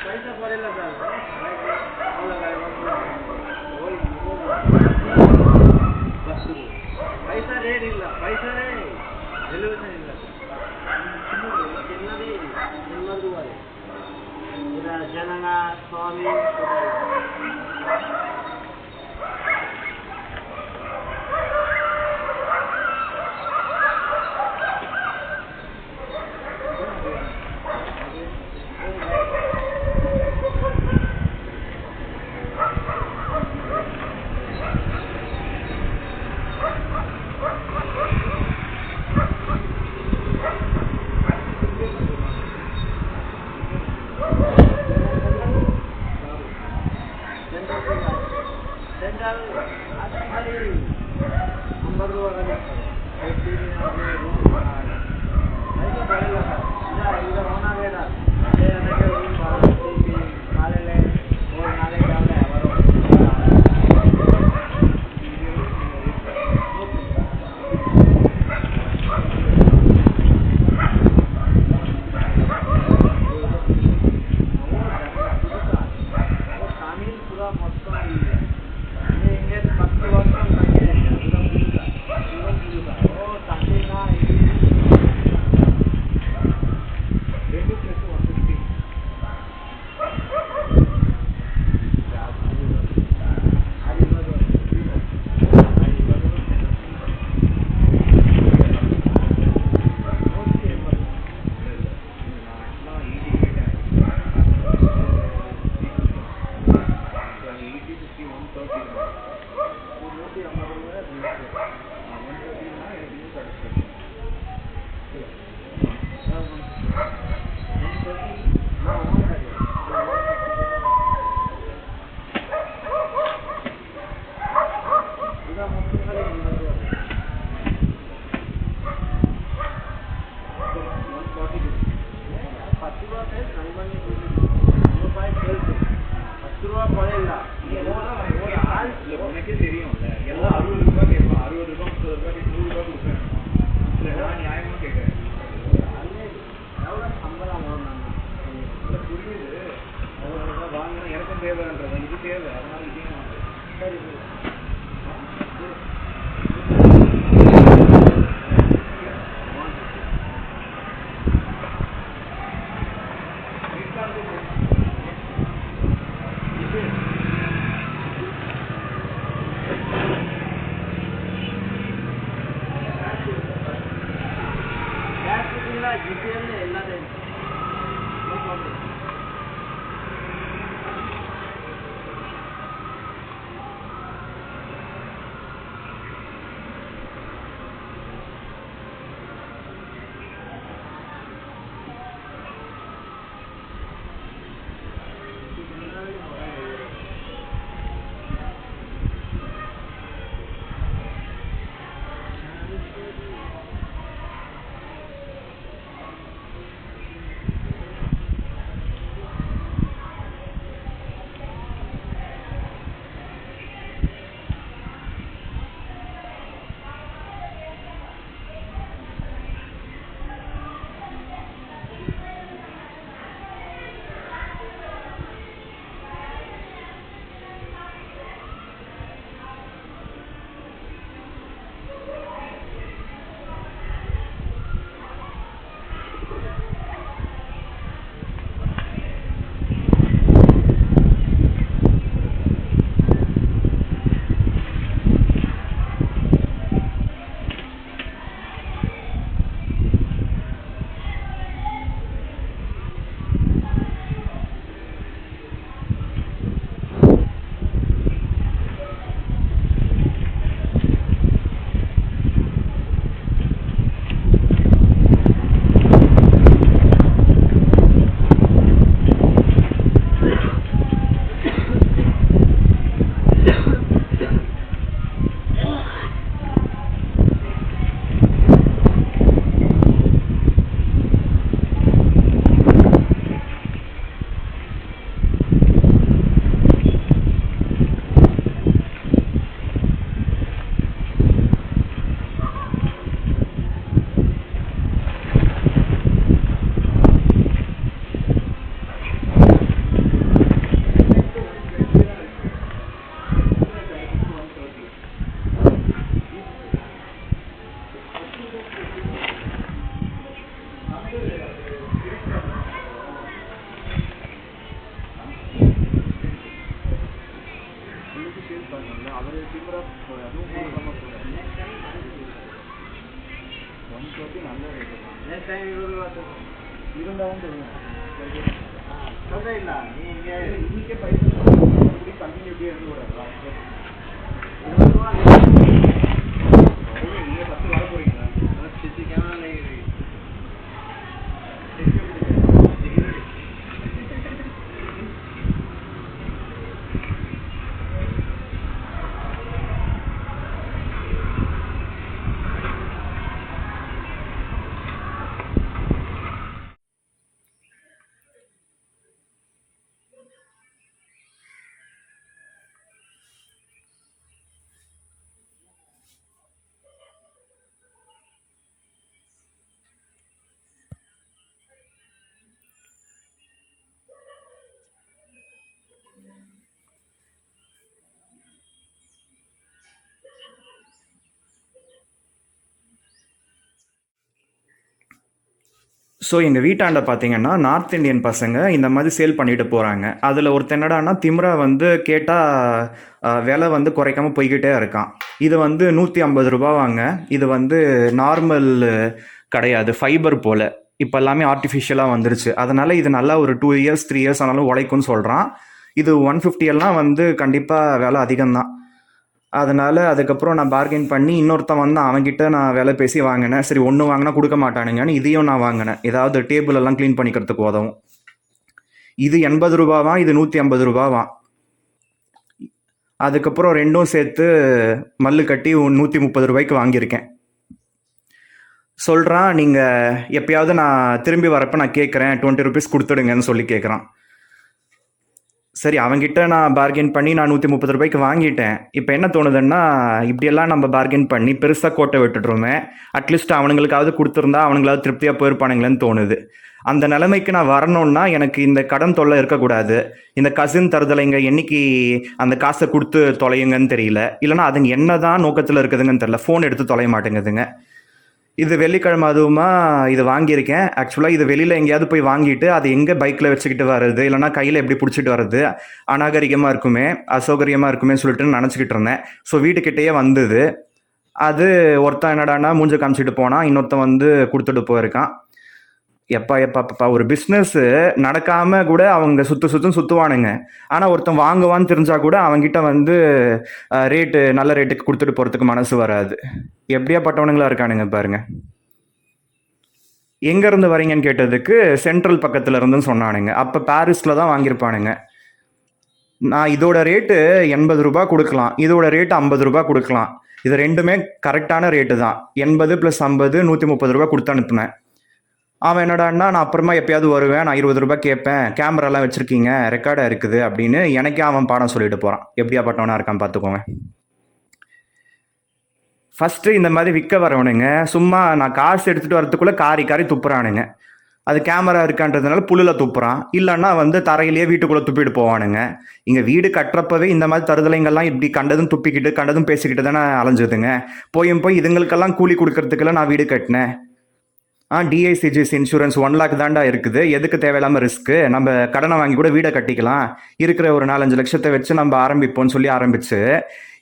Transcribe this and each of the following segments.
पैसा परेला सर पैसा रेट ಇಲ್ಲ पैसा ಎಲಿವೇಷನ್ ಇಲ್ಲ ಎಲ್ಲದೇ ಎಲ್ಲರೂ ಇದರ ಜನನ ಸ್ವಾಮಿ ஸோ எங்கள் வீட்டாண்ட பார்த்தீங்கன்னா நார்த் இந்தியன் பசங்க இந்த மாதிரி சேல் பண்ணிட்டு போகிறாங்க. அதில் ஒருத்தன் என்னடான்னா திமிரா வந்து கேட்டால் விலை வந்து குறைக்காம போய்கிட்டே இருக்கான். இது வந்து 150 ரூபாவாங்க. இது வந்து நார்மல் கிடையாது, ஃபைபர் போல். இப்போ எல்லாமே ஆர்டிஃபிஷியலாக வந்துருச்சு. அதனால் இது நல்லா ஒரு 2 இயர்ஸ் 3 இயர்ஸ் ஆனாலும் உழைக்கும்னு சொல்கிறான். இது 150 எல்லாம் வந்து கண்டிப்பாக விலை அதிகம்தான். அதனால் அதுக்கப்புறம் நான் பார்கெயின் பண்ணி இன்னொருத்தன் வந்து அவன்கிட்ட நான் விலை பேசி வாங்கினேன். சரி, ஒன்று வாங்கினா கொடுக்க மாட்டானுங்கன்னு இதையும் நான் வாங்கினேன். ஏதாவது டேபிள் எல்லாம் க்ளீன் பண்ணிக்கிறதுக்கு உதவும். இது 80 ரூபாவாம், இது 150 ரூபாவாம். அதுக்கப்புறம் ரெண்டும் சேர்த்து மல்லு கட்டி 130 ரூபாய்க்கு வாங்கியிருக்கேன். சொல்கிறான், நீங்கள் எப்பயாவது நான் திரும்பி வரப்போ நான் கேட்குறேன், 20 ருபீஸ் கொடுத்துடுங்கன்னு சொல்லி கேட்குறான். சரி, அவங்ககிட்ட நான் பார்கெயின் பண்ணி நான் 130 ரூபாய்க்கு வாங்கிட்டேன். இப்போ என்ன தோணுதுன்னா, இப்படியெல்லாம் நம்ம பார்கெயின் பண்ணி பெருசாக கோட்டை விட்டுட்ருமே, அட்லீஸ்ட் அவனுங்களுக்காவது கொடுத்துருந்தா அவனுங்களாவது திருப்தியாக போயிருப்பானுங்களேன்னு தோணுது. அந்த நிலைமைக்கு நான் வரணும்னா எனக்கு இந்த கடன் தொல்லை இருக்கக்கூடாது. இந்த கசின் தருதலைங்க என்னைக்கு அந்த காசை கொடுத்து தொலையுங்கன்னு தெரியல. இல்லைனா அதுங்க என்ன தான் நோக்கத்தில் இருக்குதுங்கன்னு தெரியல. ஃபோன் எடுத்து தொலைய மாட்டேங்குதுங்க. இது வெள்ளிக்கிழமை அதுவுமா இது வாங்கியிருக்கேன். ஆக்சுவலாக இது வெளியில் எங்கேயாவது போய் வாங்கிட்டு அது எங்கே பைக்கில் வச்சுக்கிட்டு வர்றது, இல்லைனா கையில் எப்படி பிடிச்சிட்டு வர்றது அநாகரிகமாக இருக்குமே, அசௌகரியமாக இருக்குமே சொல்லிட்டு நினச்சிக்கிட்டு இருந்தேன். ஸோ வீட்டுக்கிட்டேயே வந்தது. அது ஒருத்தன் என்னடானா மூஞ்ச காமிச்சிட்டு போனான், இன்னொருத்தன் வந்து கொடுத்துட்டு போயிருக்கான். எப்பா ஒரு பிஸ்னஸ்ஸு நடக்காமல் கூட அவங்க சுற்றுவானுங்க. ஆனால் ஒருத்தன் வாங்குவான்னு தெரிஞ்சால் கூட அவங்ககிட்ட வந்து நல்ல ரேட்டுக்கு கொடுத்துட்டு போகிறதுக்கு மனசு வராது. எப்படியா பட்டவனுங்களா இருக்கானுங்க பாருங்க. எங்கேருந்து வரீங்கன்னு கேட்டதுக்கு சென்ட்ரல் பக்கத்தில் இருந்துன்னு சொன்னானுங்க. அப்போ பாரிஸில் தான் வாங்கியிருப்பானுங்க. நான் இதோட ரேட்டு 80 ரூபா கொடுக்கலாம், இதோட ரேட்டு 50 ரூபா கொடுக்கலாம். இது ரெண்டுமே கரெக்டான ரேட்டு தான். 80 + 50 130 ரூபா கொடுத்து அனுப்புனேன். அவன் என்னடான்னா, நான் அப்புறமா எப்பயாவது வருவேன், நான் 20 ரூபாய் கேட்பேன், கேமராலாம் வச்சுருக்கீங்க, ரெக்கார்டாக இருக்குது அப்படின்னு எனக்கே அவன் பாடம் சொல்லிட்டு போகிறான். எப்படியா பட்டவனா இருக்கான் பார்த்துக்கோங்க. ஃபஸ்ட்டு இந்த மாதிரி விற்க வரவனுங்க சும்மா நான் காசு எடுத்துகிட்டு வரத்துக்குள்ளே காரி துப்புறானுங்க. அது கேமரா இருக்கான்றதுனால புல்லில் துப்புறான், இல்லைன்னா வந்து தரையிலேயே வீட்டுக்குள்ளே துப்பிட்டு போவானுங்க. இங்கே வீடு கட்டுறப்பவே இந்த மாதிரி தருதலைங்கள்லாம் இப்படி கண்டதும் துப்பிக்கிட்டு கண்டதும் பேசிக்கிட்டு தானே அலைஞ்சுதுங்க. போய் இதுங்களுக்கெல்லாம் கூலி கொடுக்கறதுக்கெல்லாம் நான் வீடு கட்டினேன். டிஐசிஜிஎஸ் இன்சூரன்ஸ் 1 lakh தாண்டா இருக்குது. எதுக்கு தேவையில்லாமல் ரிஸ்க்கு? நம்ம கடனை வாங்கி கூட வீடை கட்டிக்கலாம், இருக்கிற ஒரு 4-5 லட்சத்தை வச்சு நம்ம ஆரம்பிப்போம்னு சொல்லி ஆரம்பிச்சு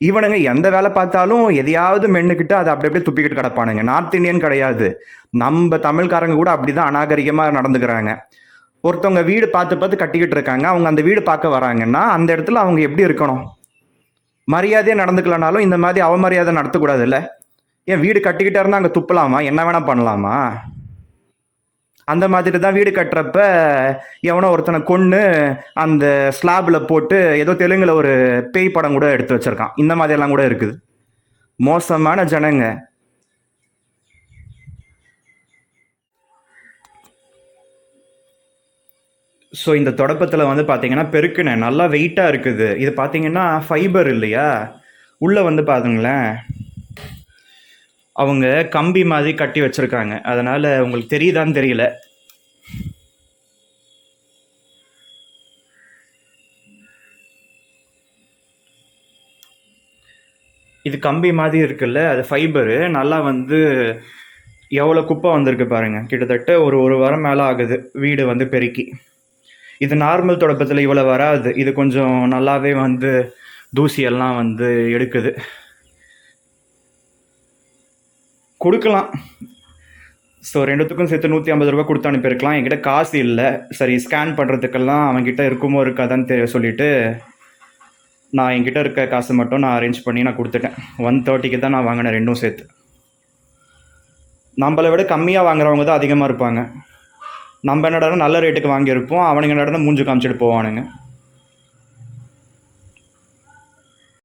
இவனுங்க எந்த வேலை பார்த்தாலும் எதையாவது மென்னுக்கிட்டு அதை அப்படியே துப்பிக்கிட்டு கிடப்பானுங்க. நார்த் இந்தியன் கிடையாது, நம்ம தமிழ்காரங்க கூட அப்படிதான் அநாகரிகமாக நடந்துக்கிறாங்க. ஒருத்தவங்க வீடு பார்த்து கட்டிக்கிட்டு இருக்காங்க, அவங்க அந்த வீடு பார்க்க வராங்கன்னா அந்த இடத்துல அவங்க எப்படி இருக்கணும்? மரியாதையாக நடந்துக்கலனாலும் இந்த மாதிரி அவமரியாதை நடத்தக்கூடாது இல்லை? ஏன் வீடு கட்டிக்கிட்டே இருந்தால் அங்கே துப்பலாமா? என்ன வேணா பண்ணலாமா? அந்த மாதிரி தான் வீடு கட்டுறப்ப எவனோ ஒருத்தனை கொன்று அந்த ஸ்லாபில் போட்டு ஏதோ தெலுங்குல ஒரு பேய் படம் கூட எடுத்து வச்சிருக்கான். இந்த மாதிரியெல்லாம் கூட இருக்குது. மோசமான ஜனங்க. ஸோ இந்த தொடப்பத்தில் வந்து பார்த்தீங்கன்னா பெருக்குனேன், நல்லா வெயிட்டாக இருக்குது. இது பார்த்தீங்கன்னா ஃபைபர் இல்லையா, உள்ளே வந்து பாருங்களேன் அவங்க கம்பி மாதிரி கட்டி வச்சிருக்காங்க. அதனால உங்களுக்கு தெரியுதான்னு தெரியல. இது கம்பி மாதிரி இருக்குல்ல, அது ஃபைபரு. நல்லா வந்து எவ்வளோ குப்பை வந்திருக்கு பாருங்க. கிட்டத்தட்ட ஒரு வாரம் மேலே ஆகுது வீடு வந்து பெருக்கி. இது நார்மல் தொடப்பத்தில் இவ்வளோ வராது. இது கொஞ்சம் நல்லாவே வந்து தூசியெல்லாம் வந்து எடுக்குது. கொடுக்கலாம். ஸோ 2த்துக்கும் சேர்த்து ரூ. 150 கொடுத்து அனுப்பியிருக்கலாம். என்கிட்ட காசு இல்லை. சரி ஸ்கேன் பண்ணுறதுக்கெல்லாம் அவன்கிட்ட இருக்குமோ இருக்காதான்னு சொல்லிட்டு நான் என்கிட்ட இருக்க காசு மட்டும் நான் அரேஞ்ச் பண்ணி நான் கொடுத்துட்டேன். 130க்கு தான் நான் வாங்கினேன் ரெண்டும் சேர்த்து. நம்மளை விட கம்மியாக வாங்குறவங்க தான் அதிகமாக இருப்பாங்க. நம்ம என்னடா நல்ல ரேட்டுக்கு வாங்கியிருப்போம், அவனுங்க என்னடா மூஞ்சி காமிச்சிட்டு போவானுங்க.